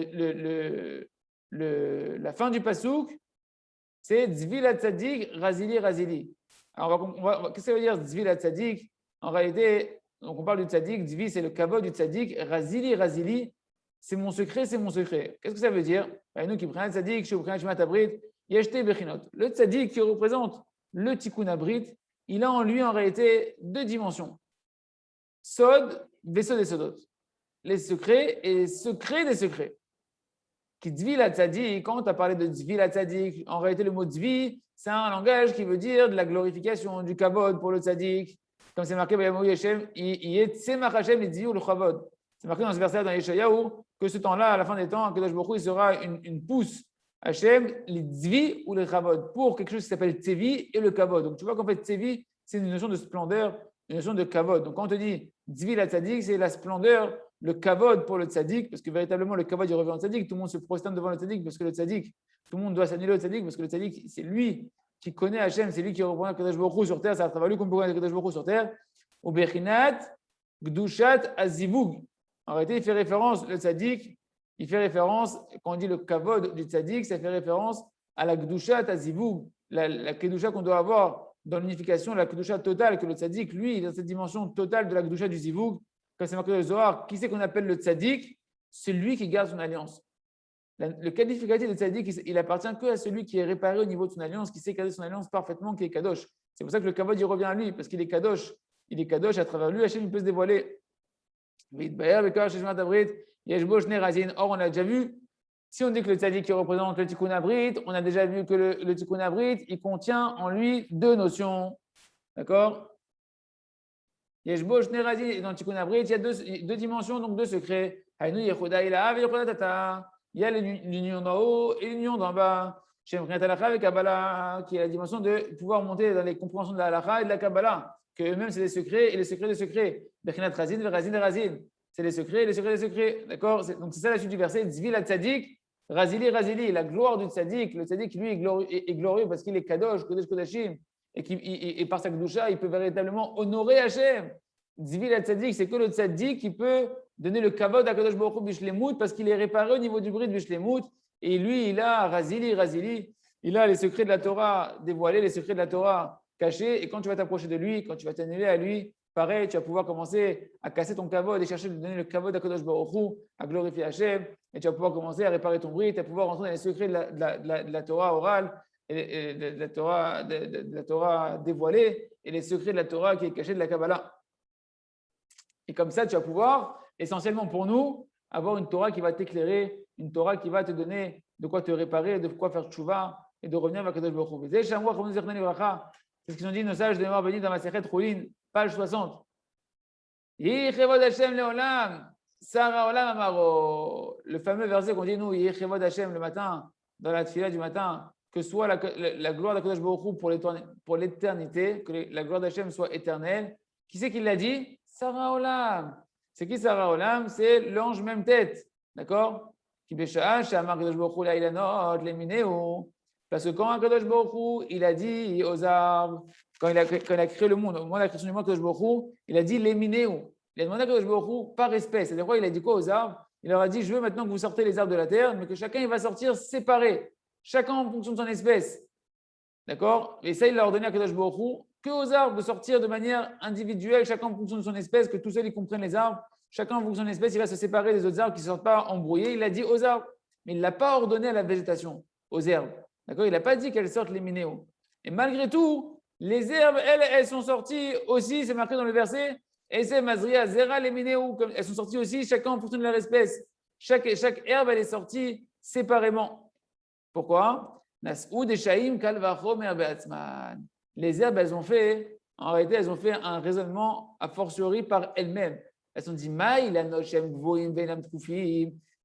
la fin du pasouk, c'est Tzvil Tzadik, Razili, Razili. Alors, qu'est-ce que ça veut dire Tzvil Tzadik? En réalité, donc on parle du Tzadik, Tzvi, c'est le kavod du Tzadik, Razili, Razili, c'est mon secret, c'est mon secret. Qu'est-ce que ça veut dire? Nous qui prenons le Tzadik, chez Ukran Shmat Abrit, Yeshte Bechinot. Le Tzadik qui représente le Tikkun Abrit, il a en lui en réalité 2 dimensions. Sod, Vesod et Sodot. Les secrets et les secrets des secrets. Qui Tzvi la Tzadik, quand tu as parlé de Tzvi la Tzadik, en réalité le mot Tzvi, c'est un langage qui veut dire de la glorification, du kavod pour le Tzadik. Comme c'est marqué dans Yeshem, c'est marqué dans ce verset dans Yeshayahu que ce temps-là, à la fin des temps, Kadosh Baruch Hu, il sera une pousse Hachem, les tzvi ou les kavod, pour quelque chose qui s'appelle tzevi et le kavod. Donc tu vois qu'en fait, tzevi, c'est une notion de splendeur, une notion de kavod. Donc quand on te dit tzvi la tzadik, c'est la splendeur, le kavod pour le tzadik, parce que véritablement le kavod il revient au tzadik, tout le monde se prosterne devant le tzadik, parce que le tzadik, tout le monde doit s'annuler au tzadik, parce que le tzadik, c'est lui qui connaît Hachem, c'est lui qui représente Kadosh Baruch Hu sur terre, c'est à travers lui qu'on peut connaître Kadosh Baruch Hu sur terre. Ou bechinat gdushat azivug. En réalité, il fait référence, le tzaddik, il fait référence, quand on dit le kavod du tzaddik, ça fait référence à la gdushat azivug, la kedusha qu'on doit avoir dans l'unification, la kedusha totale, que le tzaddik, lui, il a cette dimension totale de la kedusha du zivug. Comme c'est marqué dans le Zohar, qui c'est qu'on appelle le tzaddik? C'est lui qui garde son alliance. Le qualificatif de tzaddik, il appartient que à celui qui est réparé au niveau de son alliance, qui sait garder son alliance parfaitement, qui est kadosh. C'est pour ça que le kavod, il revient à lui, parce qu'il est kadosh. Il est kadosh, à travers lui, Hachem, il peut se dévoiler. Or, on a déjà vu, si on dit que le tzaddik qui représente le tikkun abrit, on a déjà vu que le tikkun abrit, il contient en lui 2 notions. D'accord? Et dans le tikkun abrit, il y a 2 dimensions, donc 2 secrets. Il y a l'union d'en haut et l'union d'en bas. Qui est la dimension de pouvoir monter dans les compréhensions de la halakha et de la Kabbalah, que eux-mêmes c'est des secrets et les secrets des secrets. C'est les secrets et les secrets des secrets. D'accord? Donc c'est ça la suite du verset. Zvil tzadik, razili, razili. La gloire du tzadik. Le tzadik, lui, est glorieux parce qu'il est kadosh, kodesh kodashim, et par sa kedusha, il peut véritablement honorer Hachem. Zvil tzadik, c'est que le tzadik qui peut donner le kavod à Kadosh Baruch Hu bishlemut parce qu'il est réparé au niveau du bris de bishlemut. Et lui, il a razili, razili. Il a les secrets de la Torah dévoilés, les secrets de la Torah cachés. Et quand tu vas t'approcher de lui, quand tu vas t'annuler à lui, pareil, tu vas pouvoir commencer à casser ton kavod et chercher de donner le kavod à Kadosh Baruch Hu, à glorifier Hachem. Et tu vas pouvoir commencer à réparer ton bris. Tu vas pouvoir rentrer dans les secrets de la Torah orale et de la Torah dévoilée et les secrets de la Torah qui est cachée de la Kabbalah. Et comme ça, tu vas pouvoir, essentiellement pour nous, avoir une Torah qui va t'éclairer, une Torah qui va te donner de quoi te réparer, de quoi faire tchouva et de revenir vers Kadosh Baruch Hu. C'est ce qu'ils ont dit nos sages de mémoire bénis dans ma Masechet Choulin, page 60. Le fameux verset qu'on dit nous, Yechevod Hashem le matin, dans la tefila du matin, que soit la gloire d'Akadosh Baruch Hu pour l'éternité, que la gloire d'Hachem soit éternelle. Qui c'est qui l'a dit? Sarah Olam. C'est qui Sarah Olam? C'est l'ange même tête. D'accord? Parce que quand Akadosh Baruch Hu, il a dit aux arbres, quand il a créé le monde, au moment de la création du monde, Akadosh Baruch Hu, il a dit les minéo. Il a demandé à Akadosh Baruch Hu par espèce. C'est-à-dire quoi? Il a dit quoi aux arbres? Il leur a dit, je veux maintenant que vous sortez les arbres de la terre, mais que chacun il va sortir séparé, chacun en fonction de son espèce. D'accord? Et ça, il a ordonné à Akadosh Baruch Hu que aux arbres de sortir de manière individuelle, chacun en fonction de son espèce, que tout seul ils comprennent les arbres. Chacun en fonction de son espèce, il va se séparer des autres arbres qui ne sortent pas embrouillés. Il a dit aux arbres, mais il ne l'a pas ordonné à la végétation, aux herbes. D'accord? Il n'a pas dit qu'elles sortent les minéos. Et malgré tout, les herbes, elles sont sorties aussi, c'est marqué dans le verset, et c'est Mazria, Zera, les minéos, elles sont sorties aussi, chacun en fonction de leur espèce. Chaque herbe, elle est sortie séparément. Pourquoi? Les herbes, en réalité, elles ont fait un raisonnement a fortiori par elles-mêmes. Elles se sont dit,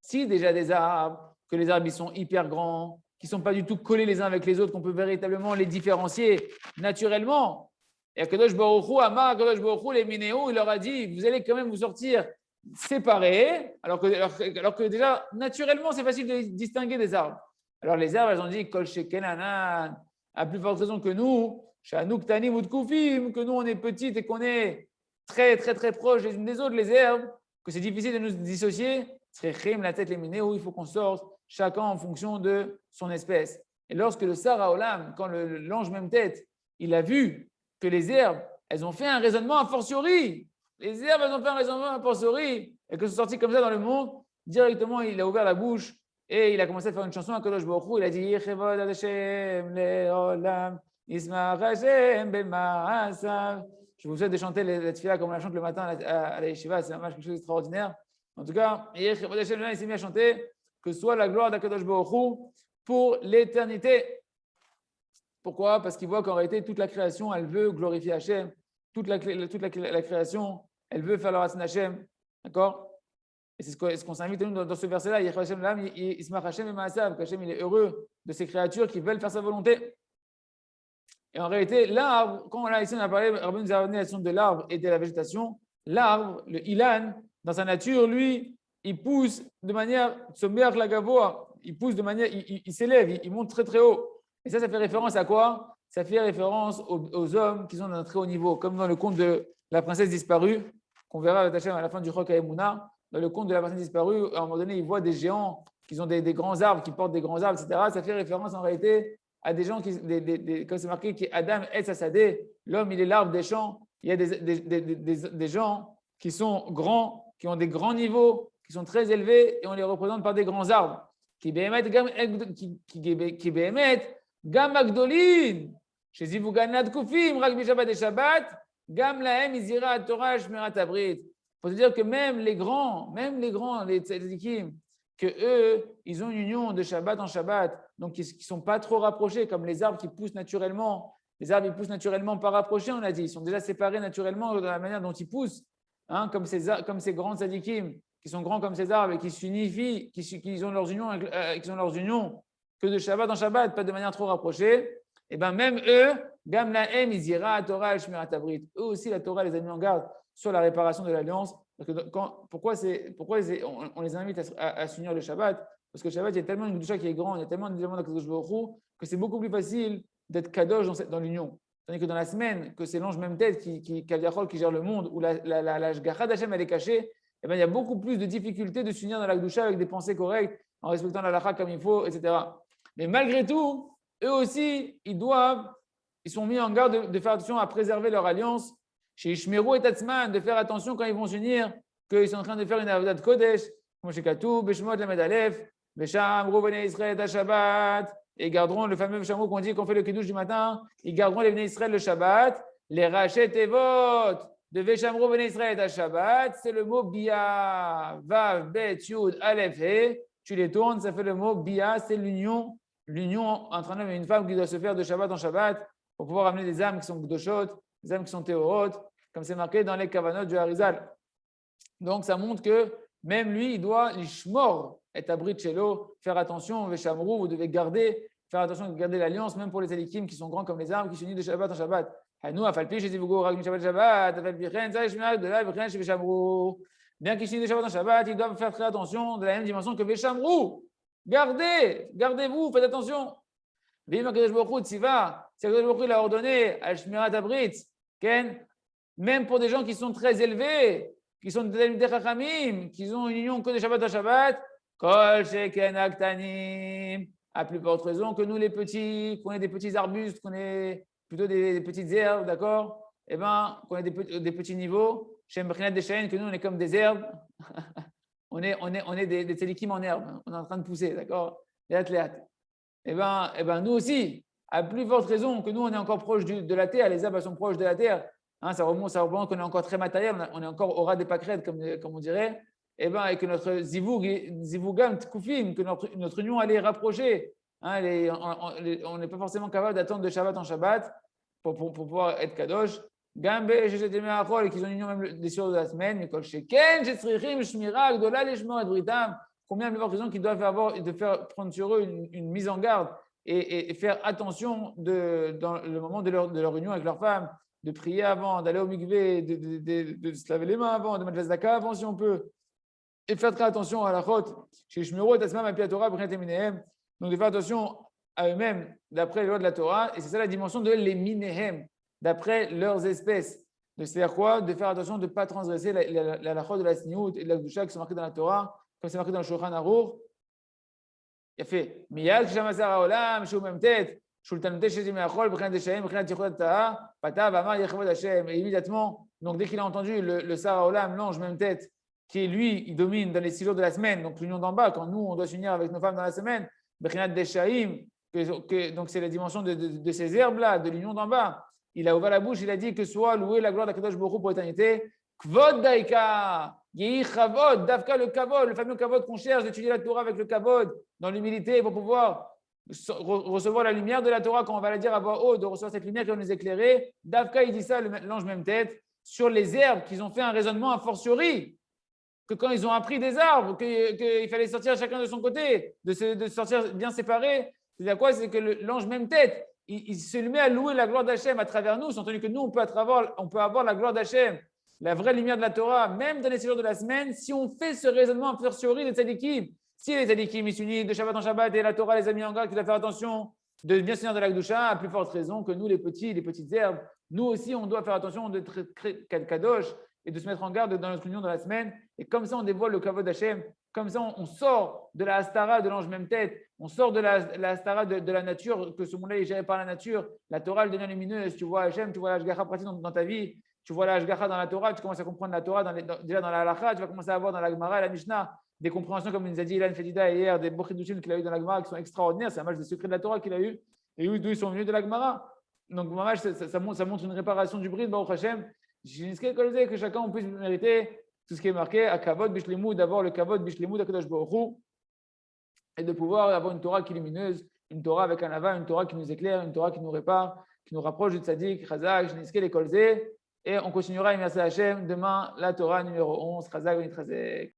si déjà des arbres, que les arbres ils sont hyper grands, qui ne sont pas du tout collés les uns avec les autres, qu'on peut véritablement les différencier naturellement. Et Akadosh Baruch Hu, les minéos, il leur a dit, vous allez quand même vous sortir séparés, alors que déjà, naturellement, c'est facile de distinguer des arbres. Alors les arbres, elles ont dit, Kol Shekenanan, à plus forte raison que nous, Shanouk Tanim ou Tkufim, que nous on est petites et qu'on est très très très proches les unes des autres, les herbes, que c'est difficile de nous dissocier, la tête les minéos, il faut qu'on sorte chacun en fonction de son espèce. Et lorsque le Sarah Olam, quand l'ange même tête, il a vu que les herbes, elles ont fait un raisonnement a fortiori, les herbes, elles ont fait un raisonnement a fortiori, et que sont sorties comme ça dans le monde, directement, il a ouvert la bouche et il a commencé à faire une chanson à Kadosh Baruch Hu, il a dit Yechevod Hashem le'olam, Yismach Hashem b'ma'asav. Je vous souhaite de chanter la tefila comme on la chante le matin à la yeshiva, c'est vraiment quelque chose d'extraordinaire. En tout cas, Yechevod Hashem, il s'est mis à chanter que soit la gloire d'Akadosh Baruch Hu pour l'éternité. Pourquoi? Parce qu'il voit qu'en réalité, toute la création, elle veut glorifier Hachem. Toute la création, elle veut faire la racine Hachem. D'accord? Et c'est ce qu'on s'invite dans ce verset-là. Hachem il est heureux de ces créatures qui veulent faire sa volonté. Et en réalité, l'arbre, quand ici on a parlé, Rabbi nous a amené la question de l'arbre et de la végétation, l'arbre, le ilan, dans sa nature, lui, il pousse de manière, il pousse de manière, il s'élève, il monte très très haut. Et ça fait référence à quoi? Ça fait référence aux hommes qui sont d'un très haut niveau, comme dans le conte de la princesse disparue, qu'on verra avec Hachem à la fin du Chok HaEmuna. Dans le conte de la princesse disparue, à un moment donné, il voit des géants qui ont des grands arbres, qui portent des grands arbres, etc. Ça fait référence en réalité à des gens comme c'est marqué, qui Adam et Sassadé, l'homme, il est l'arbre des champs. Il y a des gens qui sont grands, qui ont des grands niveaux, qui sont très élevés, et on les représente par des grands arbres. Qui bémet Gam Agdolin, chez Zivuganad Kufim, Rak Bishabat et Shabbat, Gam Lahem Izira Torah Shmirat Abrit. Il faut se dire que même les grands, les tzadikim, que eux, ils ont une union de Shabbat en Shabbat, donc qui ne sont pas trop rapprochés, comme les arbres qui poussent naturellement. Les arbres, ils poussent naturellement pas rapprochés, on a dit. Ils sont déjà séparés naturellement dans la manière dont ils poussent, hein, comme ces grands tzadikim qui sont grands comme ces arbres et qui s'unifient, qui ont leurs unions que de Shabbat en Shabbat, pas de manière trop rapprochée, et bien même eux, Gam Lahem, Izira, Torah, El Shmirat Abrit. Eux aussi, la Torah les a mis en garde sur la réparation de l'alliance. Parce que pourquoi on les invite à s'unir le Shabbat? Parce que le Shabbat, il y a tellement une Kedusha qui est grande, il y a tellement d'éléments de Kadosh Baruch Hu, que c'est beaucoup plus facile d'être Kadosh dans l'union. Tandis que dans la semaine, que c'est l'ange même tête qui gère le monde, où la Shgacha d'Hachem elle est cachée, eh bien, il y a beaucoup plus de difficultés de s'unir dans la Kedusha avec des pensées correctes, en respectant la halakha comme il faut, etc. Mais malgré tout, eux aussi, ils sont mis en garde de faire attention à préserver leur alliance. Chez Ishmeru et Tatzman, de faire attention quand ils vont s'unir, qu'ils sont en train de faire une avodat kodesh, comme chez Katou, Beshmot, Lamed Aleph, Beshamru, Bnei Israël, Shabbat, et ils garderont le fameux Beshamru qu'on dit qu'on fait le Kiddush du matin, ils garderont les Bnei Israël le Shabbat, les Rachet Evot de Beshamru, Bnei Israël, Shabbat, c'est le mot Bia, Vav, Bet, Yud, Aleph, He, tu les tournes, ça fait le mot Bia, c'est l'union entre un homme et une femme qui doit se faire de Shabbat en Shabbat pour pouvoir amener des âmes qui sont Gdoshot, des âmes qui sont Théorot, comme c'est marqué dans les Kavanot du Harizal. Donc ça montre que même lui, il doit l'ishmor et abrit chelo, faire attention, veshamrou, vous devez faire attention de garder l'alliance, même pour les alikim qui sont grands comme les arbres qui s'unissent de Shabbat en Shabbat. Hanou, afalpi, chez Zivugo, ragmi Shabbat Shabbat, afalpi, chen, ça, de là, chen, chez veshamrou. Bien qu'ils s'unissent de Shabbat en Shabbat, ils doivent faire très attention de la même dimension que veshamrou. Gardez-vous, faites attention. Même pour des gens qui sont très élevés, qui sont des Chachamim, qui ont une union que de Shabbat à Shabbat, Kol Sheken Aktanim, à plus forte raison que nous les petits, qu'on ait des petits arbustes, qu'on ait plutôt des petites herbes, d'accord? Eh bien, qu'on ait des petits niveaux, Shem Brinat Deshaen, que nous on est comme des herbes, on est des télékim en herbe, on est en train de pousser, d'accord? Les athlètes. Eh bien, nous aussi, à plus forte raison que nous, on est encore proche de la terre, les arbres sont proches de la terre, hein, ça remonte qu'on est encore très matériel, on est encore au ras des pâquerettes, comme on dirait, et que notre zivugam tkufim, que notre union elle est rapprochée, hein, on n'est pas forcément capable d'attendre de Shabbat en Shabbat pour pouvoir être kadosh. Gambe, et qu'ils ont une union même des jours de la semaine, mais kol sheken, shetzrichim, shmira, gdola, lishmo, et britam. Combien de raisons qu'ils doivent avoir de faire prendre sur eux une mise en garde et faire attention dans le moment de leur union avec leur femme, de prier avant, d'aller au mikvé, de se laver les mains avant, de mettre la zaka avant si on peut, et faire très attention à la chôte. Chez Shmiro et Tasmam, Api Torah, donc de faire attention à eux-mêmes d'après les lois de la Torah, et c'est ça la dimension de les minehem, d'après leurs espèces. C'est-à-dire quoi? De faire attention de ne pas transgresser la chôte de la sniout et de la gdusha qui sont marquées dans la Torah, comme c'est marqué dans le Shulchan Aruch. Il a fait Miyal Kishamazar Haolam, Shou Memtet, Shultanute Shezim Achol, Brin Deshaim, Brin Tichot Taha, Pata, Vamar Yechvod Hashem. Et immédiatement, donc dès qu'il a entendu le Sarah Haolam, l'ange Memtet, qui lui, il domine dans les 6 jours de la semaine, donc l'union d'en bas, quand nous, on doit s'unir avec nos femmes dans la semaine, Brinat Deshaim, donc c'est la dimension de ces herbes-là, de l'union d'en bas. Il a ouvert la bouche, il a dit que soit loué la gloire d'Akadosh Baruch Hu pour l'éternité. Kvod Daika, Yehi Chavod, Davka le Kavod, le fameux Kavod qu'on cherche d'étudier la Torah avec le Kavod, dans l'humilité pour pouvoir recevoir la lumière de la Torah quand on va la dire à voix haute, de recevoir cette lumière qui va nous éclairer. Davka, il dit ça, l'ange même tête, sur les herbes qu'ils ont fait un raisonnement a fortiori, que quand ils ont appris des arbres, qu'il fallait sortir chacun de son côté, de sortir bien séparés. C'est-à-dire quoi? C'est que l'ange même tête, il se met à louer la gloire d'Hachem à travers nous, sans entendu que nous, on peut avoir la gloire d'Hachem, la vraie lumière de la Torah, même dans les 6 jours de la semaine, si on fait ce raisonnement a fortiori des tzadikim. Si les tzadikim ils s'unissent de Shabbat en Shabbat et la Torah les a mis en garde, qu'il doit faire attention de bien s'unir de la Gdusha, à plus forte raison que nous, les petites herbes, nous aussi, on doit faire attention de kadosh et de se mettre en garde dans notre union de la semaine. Et comme ça, on dévoile le kavod d'Hachem. Comme ça, on sort de la hastara de l'ange même tête. On sort de la hastara de la nature, que ce monde-là est géré par la nature. La Torah, elle devient lumineuse. Tu vois Hachem, tu vois la Hashgacha pratique dans ta vie. Tu vois la Hashgacha dans la Torah. Tu commences à comprendre la Torah déjà dans la Halakha. Tu vas commencer à avoir dans la Gemara et la Mishnah des compréhensions, comme nous a dit Ilan Fedida hier, des Bochidushim qu'il a eu dans la Gemara qui sont extraordinaires. C'est un match des secrets de la Torah qu'il a eu. Et d'où ils sont venus de la Gemara. Donc, ça montre une réparation du bride, Baruch Hashem. Je que chacun puisse mériter tout ce qui est marqué à Kavod Bishlemou, d'avoir le Kavod Bishlemou d'Akadosh Baruch Hu, et de pouvoir avoir une Torah qui est lumineuse, une Torah avec un ava, une Torah qui nous éclaire, une Torah qui nous répare, qui nous rapproche du Tzadik, Chazak, Shniske, les Kolzé. Et on continuera, merci Hachem, demain, la Torah numéro 11, Chazak, Benitrazek.